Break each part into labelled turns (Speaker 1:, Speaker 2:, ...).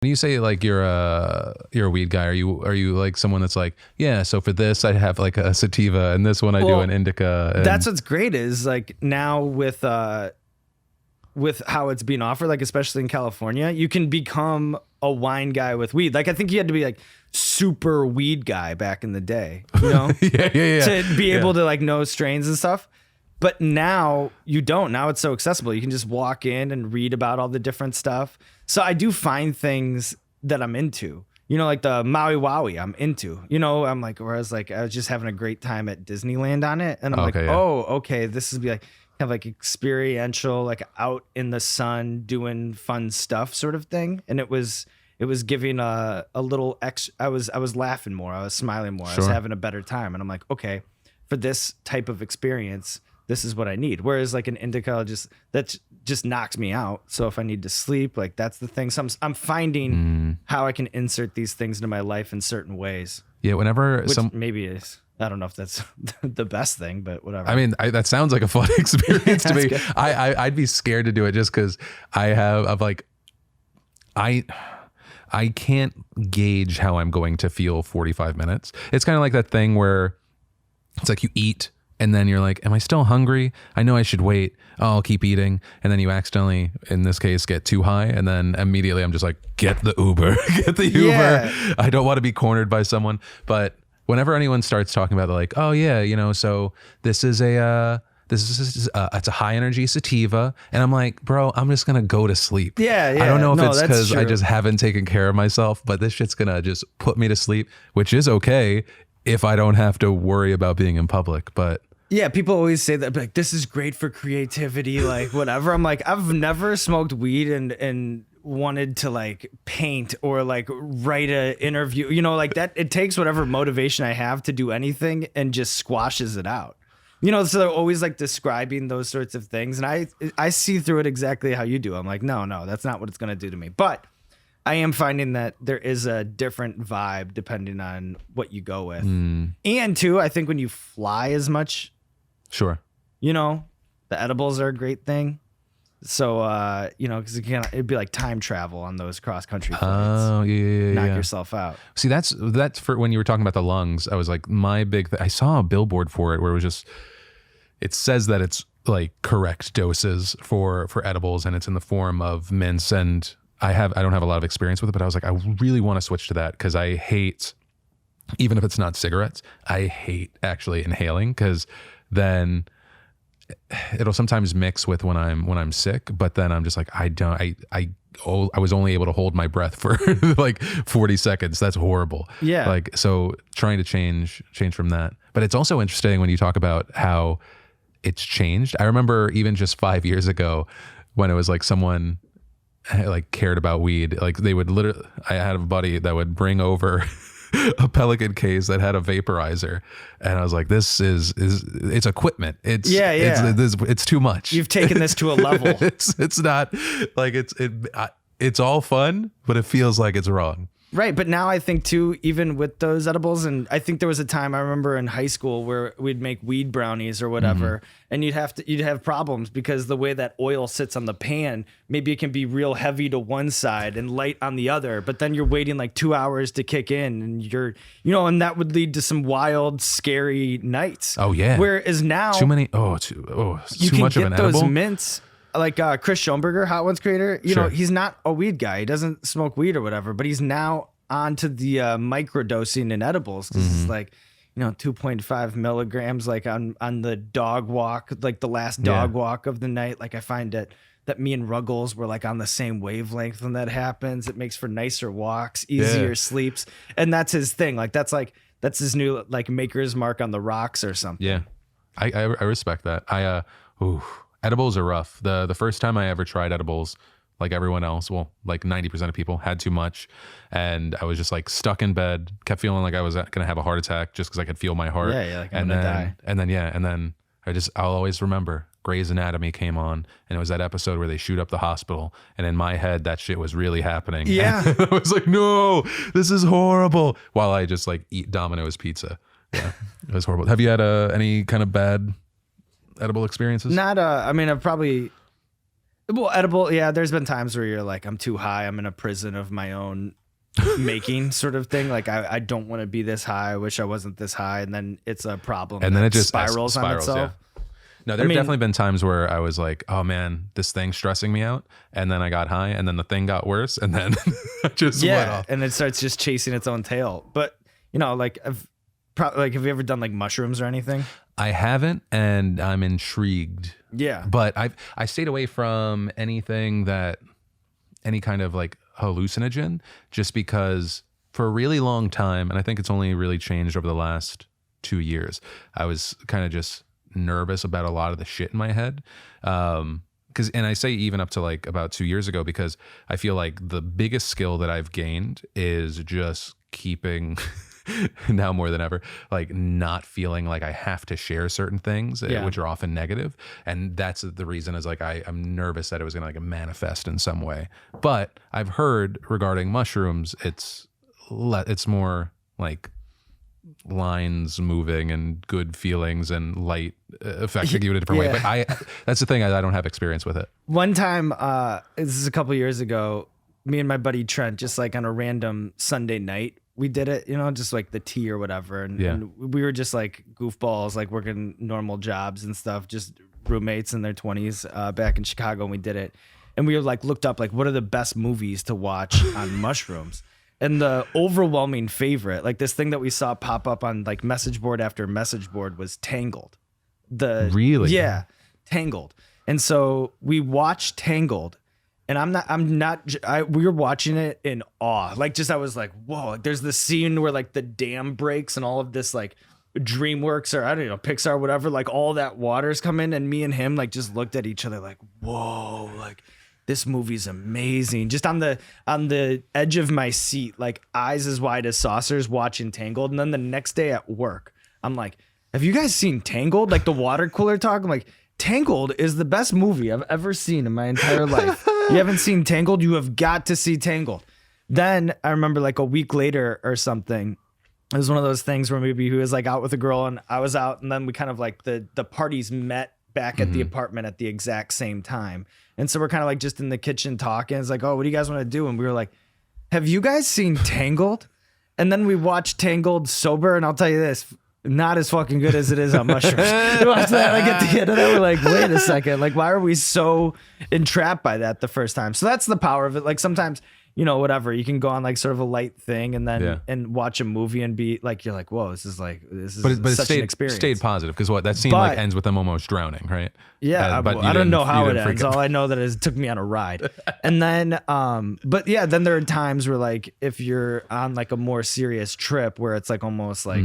Speaker 1: When you say like you're a weed guy, are you like someone that's like, yeah, so for this I have like a sativa and this one I do an indica. And
Speaker 2: that's what's great is like now with how it's being offered, like especially in California, you can become a wine guy with weed. Like I think you had to be like super weed guy back in the day, you know,
Speaker 1: yeah.
Speaker 2: to be able to like know strains and stuff. But now you don't. Now it's so accessible. You can just walk in and read about all the different stuff. So I do find things that I'm into, you know, like the Maui Wowie I'm into, you know, I'm like, whereas like I was just having a great time at Disneyland on it. And I'm okay, this is be like, kind of like experiential, like out in the sun doing fun stuff sort of thing. And it was giving a little extra, I was laughing more. I was smiling more. Sure. I was having a better time. And I'm like, okay, for this type of experience, this is what I need. Whereas like an indica that just knocks me out. So if I need to sleep, like that's the thing. So I'm finding how I can insert these things into my life in certain ways.
Speaker 1: Yeah. Whenever
Speaker 2: maybe is, I don't know if that's the best thing, but whatever.
Speaker 1: I mean, that sounds like a fun experience to me. I'd be scared to do it just because I can't gauge how I'm going to feel 45 minutes. It's kind of like that thing where it's like you eat and then you're like, am I still hungry? I know I should wait. Oh, I'll keep eating. And then you accidentally, in this case, get too high. And then immediately I'm just like, get the Uber, get the Uber. Yeah. I don't want to be cornered by someone. But whenever anyone starts talking about like, oh yeah, you know, so this is it's a high energy sativa. And I'm like, bro, I'm just going to go to sleep.
Speaker 2: Yeah.
Speaker 1: I don't know if it's because I just haven't taken care of myself, but this shit's going to just put me to sleep, which is okay if I don't have to worry about being in public. But
Speaker 2: yeah, people always say that, like, this is great for creativity, like whatever. I'm like, I've never smoked weed and wanted to like paint or like write an interview, you know, like that. It takes whatever motivation I have to do anything and just squashes it out. You know, so they're always like describing those sorts of things. And I see through it exactly how you do. I'm like, no, that's not what it's going to do to me. But I am finding that there is a different vibe depending on what you go with. And too, I think when you fly as much,
Speaker 1: sure,
Speaker 2: you know, the edibles are a great thing. So, you know, because it'd be like time travel on those cross country flights.
Speaker 1: Oh, yeah.
Speaker 2: Knock yourself out.
Speaker 1: See, that's for when you were talking about the lungs. I was like, my big I saw a billboard for it where it was just, it says that it's like correct doses for edibles and it's in the form of mints. And I don't have a lot of experience with it, but I was like, I really want to switch to that because I hate, even if it's not cigarettes, I hate actually inhaling because then it'll sometimes mix with when I'm sick, but then I'm just like, I was only able to hold my breath for like 40 seconds. That's horrible.
Speaker 2: Yeah.
Speaker 1: Like, so trying to change from that. But it's also interesting when you talk about how it's changed. I remember even just 5 years ago when it was like someone like cared about weed, like they would literally, I had a buddy that would bring over a Pelican case that had a vaporizer, and I was like, "This is it's equipment. It's it's too much.
Speaker 2: You've taken this to a level.
Speaker 1: it's not like it's all fun, but it feels like it's wrong."
Speaker 2: Right, but now I think too, even with those edibles, and I think there was a time I remember in high school where we'd make weed brownies or whatever, and you'd have problems because the way that oil sits on the pan, maybe it can be real heavy to one side and light on the other, but then you're waiting like 2 hours to kick in, and and that would lead to some wild, scary nights.
Speaker 1: Oh yeah.
Speaker 2: Whereas now
Speaker 1: too much of an edible.
Speaker 2: Those mints. Like Chris Schoenberger, Hot Ones creator, you know, he's not a weed guy. He doesn't smoke weed or whatever, but he's now onto the microdosing in edibles because it's like, 2.5 milligrams, like on the dog walk, like the last dog walk of the night. Like I find that me and Ruggles were like on the same wavelength when that happens. It makes for nicer walks, easier sleeps. And that's his thing. Like that's his new like maker's mark on the rocks or something.
Speaker 1: Yeah. I respect that. Edibles are rough. The first time I ever tried edibles, like everyone else, well, like 90% of people had too much. And I was just like stuck in bed, kept feeling like I was going to have a heart attack just because I could feel my heart.
Speaker 2: Yeah, like I'm going to die.
Speaker 1: And then I'll always remember Grey's Anatomy came on, and it was that episode where they shoot up the hospital. And in my head, that shit was really happening.
Speaker 2: Yeah.
Speaker 1: And I was like, no, this is horrible. While I just like eat Domino's pizza. Yeah, it was horrible. Have you had any kind of bad edible experiences?
Speaker 2: Not I've probably Well, edible, yeah. There's been times where you're like, I'm too high. I'm in a prison of my own making, sort of thing. Like I don't want to be this high. I wish I wasn't this high, and then it's a problem.
Speaker 1: And then it just
Speaker 2: spirals on itself.
Speaker 1: Yeah. No, there have definitely been times where I was like, oh man, this thing's stressing me out. And then I got high, and then the thing got worse, and then I just went off.
Speaker 2: And it starts just chasing its own tail. But like have you ever done like mushrooms or anything?
Speaker 1: I haven't, and I'm intrigued.
Speaker 2: Yeah.
Speaker 1: But I stayed away from any kind of like hallucinogen, just because for a really long time, and I think it's only really changed over the last 2 years, I was kind of just nervous about a lot of the shit in my head. And I say even up to like about 2 years ago, because I feel like the biggest skill that I've gained is just keeping now more than ever, like not feeling like I have to share certain things, which are often negative. And that's the reason, is like I'm nervous that it was going to like manifest in some way. But I've heard regarding mushrooms, it's more like lines moving and good feelings and light affecting you in a different way. But that's the thing, I don't have experience with it. One
Speaker 2: time, this is a couple years ago, me and my buddy Trent, just like on a random Sunday night, we did it, just like the tea or whatever. And we were just like goofballs, like working normal jobs and stuff, just roommates in their 20s back in Chicago. And we did it. And we were like, looked up, like, what are the best movies to watch on mushrooms? And the overwhelming favorite, like this thing that we saw pop up on like message board after message board, was Tangled.
Speaker 1: Really?
Speaker 2: Yeah, Tangled. And so we watched Tangled. And we were watching it in awe. Like, just, I was like, whoa, there's this scene where like the dam breaks and all of this like DreamWorks or I don't know, Pixar, whatever, like all that water's coming, and me and him like just looked at each other like, whoa, like this movie's amazing. Just on the edge of my seat, like eyes as wide as saucers, watching Tangled. And then the next day at work, I'm like, have you guys seen Tangled? Like the water cooler talk. I'm like, Tangled is the best movie I've ever seen in my entire life. You haven't seen Tangled? You have got to see Tangled. Then I remember like a week later or something, it was one of those things where maybe he was like out with a girl and I was out, and then we kind of like the parties met back at the apartment at the exact same time. And so we're kind of like just in the kitchen talking. It's like, oh, what do you guys want to do? And we were like, have you guys seen Tangled? And then we watched Tangled sober, and I'll tell you this, not as fucking good as it is on mushrooms. We watched that, like at the end of that, we're like, wait a second, like why are we so entrapped by that the first time? So that's the power of it. Like sometimes, whatever, you can go on like sort of a light thing and then and watch a movie and be like, you're like, whoa, this is such an experience.
Speaker 1: Stayed positive, because that scene like ends with them almost drowning, right?
Speaker 2: Yeah,
Speaker 1: but
Speaker 2: I don't know how it ends. All I know that is it took me on a ride. And then but yeah, then there are times where like if you're on like a more serious trip where it's like almost like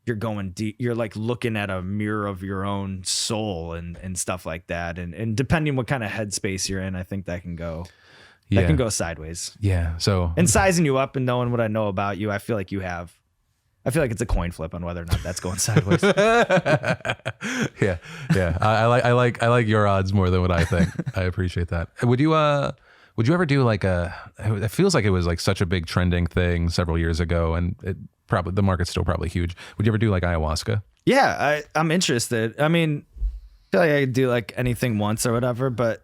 Speaker 2: you're going deep, you're like looking at a mirror of your own soul and stuff like that. And depending what kind of headspace you're in, I think that can go sideways.
Speaker 1: Yeah. So, and
Speaker 2: sizing you up and knowing what I know about you, I feel like it's a coin flip on whether or not that's going sideways.
Speaker 1: Yeah. I like your odds more than what I think. I appreciate that. Would you ever do like it feels like it was like such a big trending thing several years ago, and the market's still probably huge. Would you ever do like ayahuasca?
Speaker 2: Yeah, I'm interested. I mean, I feel like I could do like anything once or whatever, but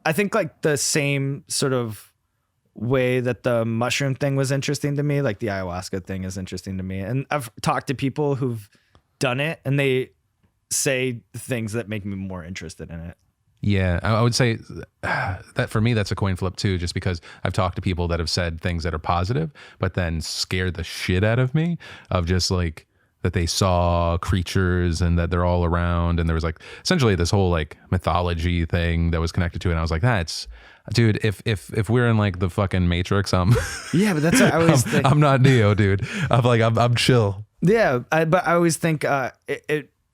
Speaker 2: I think like the same sort of way that the mushroom thing was interesting to me, like the ayahuasca thing is interesting to me. And I've talked to people who've done it, and they say things that make me more interested in it.
Speaker 1: Yeah, I would say that for me, that's a coin flip too, just because I've talked to people that have said things that are positive, but then scared the shit out of me of just like that they saw creatures and that they're all around. And there was like essentially this whole like mythology thing that was connected to it. And I was like, dude, if we're in like the fucking Matrix,
Speaker 2: yeah, but that's what I always think.
Speaker 1: I'm not Neo, dude. I'm chill.
Speaker 2: Yeah, but I always think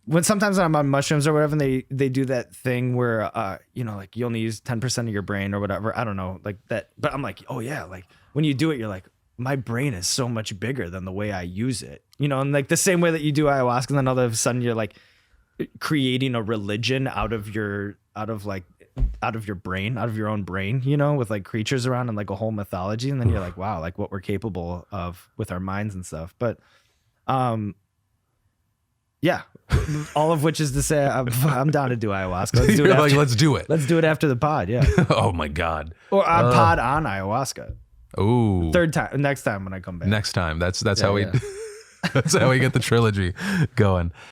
Speaker 2: when sometimes I'm on mushrooms or whatever, and they do that thing where like you only use 10% of your brain or whatever. I don't know, like that. But I'm like, oh yeah, like when you do it, you're like, my brain is so much bigger than the way I use it, and like the same way that you do ayahuasca, and then all of a sudden you're like creating a religion out of your brain, out of your own brain, with like creatures around and like a whole mythology. And then you're like, wow, like what we're capable of with our minds and stuff. But, Yeah. All of which is to say, I'm down to do ayahuasca. Let's do
Speaker 1: You're
Speaker 2: it
Speaker 1: like,
Speaker 2: after,
Speaker 1: let's do it.
Speaker 2: let's do it after the pod. Yeah.
Speaker 1: Oh my God.
Speaker 2: Or a pod on ayahuasca.
Speaker 1: Ooh.
Speaker 2: Third time, next time when I come back.
Speaker 1: Next time. That's how we
Speaker 2: yeah.
Speaker 1: that's how we get the trilogy going.